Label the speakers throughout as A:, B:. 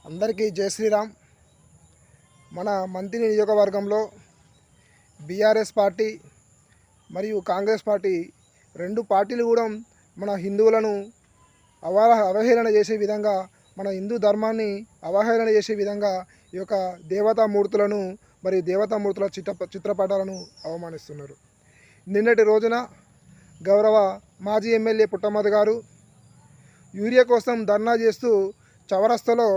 A: అందరికీ జై శ్రీరామ్. మన మంత్రి నియోజకవర్గంలో బీఆర్ఎస్ పార్టీ మరియు కాంగ్రెస్ పార్టీ రెండు పార్టీలు కూడా మన హిందువులను అవహేళన చేసే విధంగా, మన హిందూ ధర్మాన్ని అవహేళన చేసే విధంగా ఈ యొక్క దేవతామూర్తులను మరియు దేవతామూర్తుల చిత్రపటాలను అవమానిస్తున్నారు. నిన్నటి రోజున గౌరవ మాజీ ఎమ్మెల్యే పుట్టమధు గారు యూరియా కోసం ధర్నా చేస్తూ చౌరస్తాలో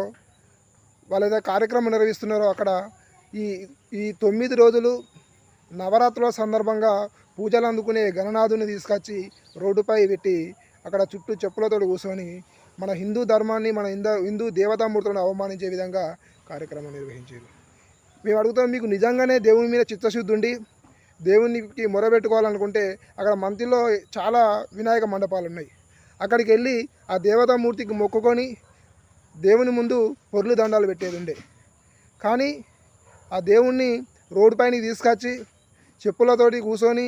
A: వాళ్ళు ఏదో కార్యక్రమం నిర్వహిస్తున్నారో అక్కడ ఈ 9 రోజులు నవరాత్రుల సందర్భంగా పూజలు అందుకునే గణనాథుని తీసుకొచ్చి రోడ్డుపై పెట్టి అక్కడ చుట్టూ చెప్పులతో కూర్చొని మన హిందూ ధర్మాన్ని, మన హిందూ దేవతామూర్తులను అవమానించే విధంగా కార్యక్రమం నిర్వహించారు. మేము అడుగుతాం, మీకు నిజంగానే దేవుని మీద చిత్తశుద్ధి ఉండి దేవునికి మొరబెట్టుకోవాలనుకుంటే అక్కడ మంతిలో చాలా వినాయక మండపాలు ఉన్నాయి. అక్కడికి వెళ్ళి ఆ దేవతామూర్తికి మొక్కుకొని దేవుని ముందు పొర్లు దండాలు పెట్టేది ఉండే. కానీ ఆ దేవుణ్ణి రోడ్డు పైన తీసుకొచ్చి చెప్పులతోటి కూర్చొని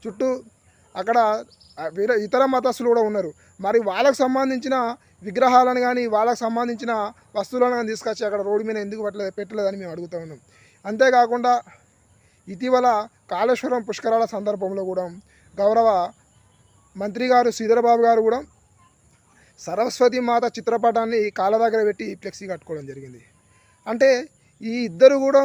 A: చుట్టూ అక్కడ వేరే ఇతర మతస్థులు కూడా ఉన్నారు. మరి వాళ్ళకు సంబంధించిన విగ్రహాలను కానీ వాళ్ళకు సంబంధించిన వస్తువులను కానీ తీసుకొచ్చి అక్కడ రోడ్డు మీద ఎందుకు పెట్టలేదని మేము అడుగుతూ ఉన్నాం. అంతేకాకుండా ఇటీవల కాళేశ్వరం పుష్కరాల సందర్భంలో కూడా గౌరవ మంత్రి గారు శ్రీధరబాబు గారు కూడా సరస్వతి మాత చిత్రపటాన్ని కాళ్ళ దగ్గర పెట్టి ఫ్లెక్సీ కట్టుకోవడం జరిగింది. అంటే ఈ ఇద్దరు కూడా,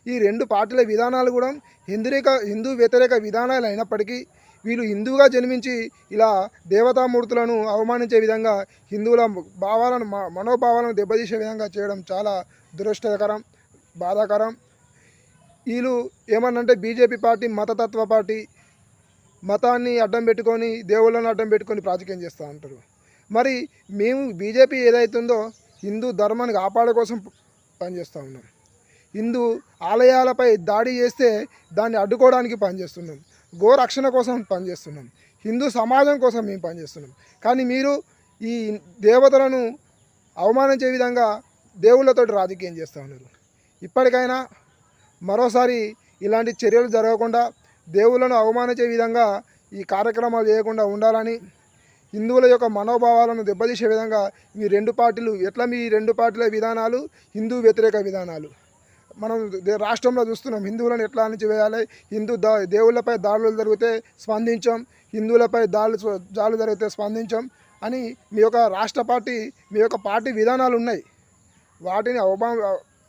A: ఈ రెండు పార్టీల విధానాలు కూడా హిందూ వ్యతిరేక విధానాలు అయినప్పటికీ వీళ్ళు హిందువుగా జన్మించి ఇలా దేవతామూర్తులను అవమానించే విధంగా హిందువుల భావాలను, మనోభావాలను దెబ్బతీసే విధంగా చేయడం చాలా దురదృష్టకరం, బాధాకరం. వీళ్ళు ఏమన్నంటే బీజేపీ పార్టీ మతతత్వ పార్టీ, మతాన్ని అడ్డం పెట్టుకొని దేవుళ్ళను అడ్డం పెట్టుకొని రాజకీయం చేస్తూ ఉంటారు. మరి మేము బీజేపీ ఏదైతుందో హిందూ ధర్మాన్ని కాపాడే కోసం పనిచేస్తూ ఉన్నాం. హిందూ ఆలయాలపై దాడి చేస్తే దాన్ని అడ్డుకోవడానికి పనిచేస్తున్నాం. గోరక్షణ కోసం పనిచేస్తున్నాం. హిందూ సమాజం కోసం మేము పనిచేస్తున్నాం. కానీ మీరు ఈ దేవతలను అవమానించే విధంగా దేవుళ్ళతో రాజకీయం చేస్తూ ఉన్నారు. ఇప్పటికైనా మరోసారి ఇలాంటి చర్యలు జరగకుండా దేవుళ్ళను అవమానించే విధంగా ఈ కార్యక్రమాలు చేయకుండా ఉండాలని, హిందువుల యొక్క మనోభావాలను దెబ్బతీసే విధంగా మీ రెండు పార్టీల విధానాలు హిందూ వ్యతిరేక విధానాలు. మనం రాష్ట్రంలో చూస్తున్నాం, హిందువులను ఎట్లా అణచివేయాలి, దేవుళ్ళపై దాడులు జరిగితే స్పందించాం, హిందువులపై దాడులు జరిగితే స్పందించాం అని మీ యొక్క రాష్ట్ర పార్టీ, మీ యొక్క పార్టీ విధానాలు ఉన్నాయి. వాటిని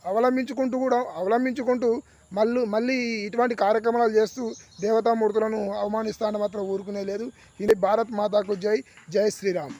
A: అవలంబించుకుంటూ మళ్ళీ ఇటువంటి కార్యక్రమాలు చేస్తూ దేవతామూర్తులను అవమానిస్తానని మాత్రం ఊరుకునే లేదు. ఇది భారత్ మాతాకు జై, జై శ్రీరామ్.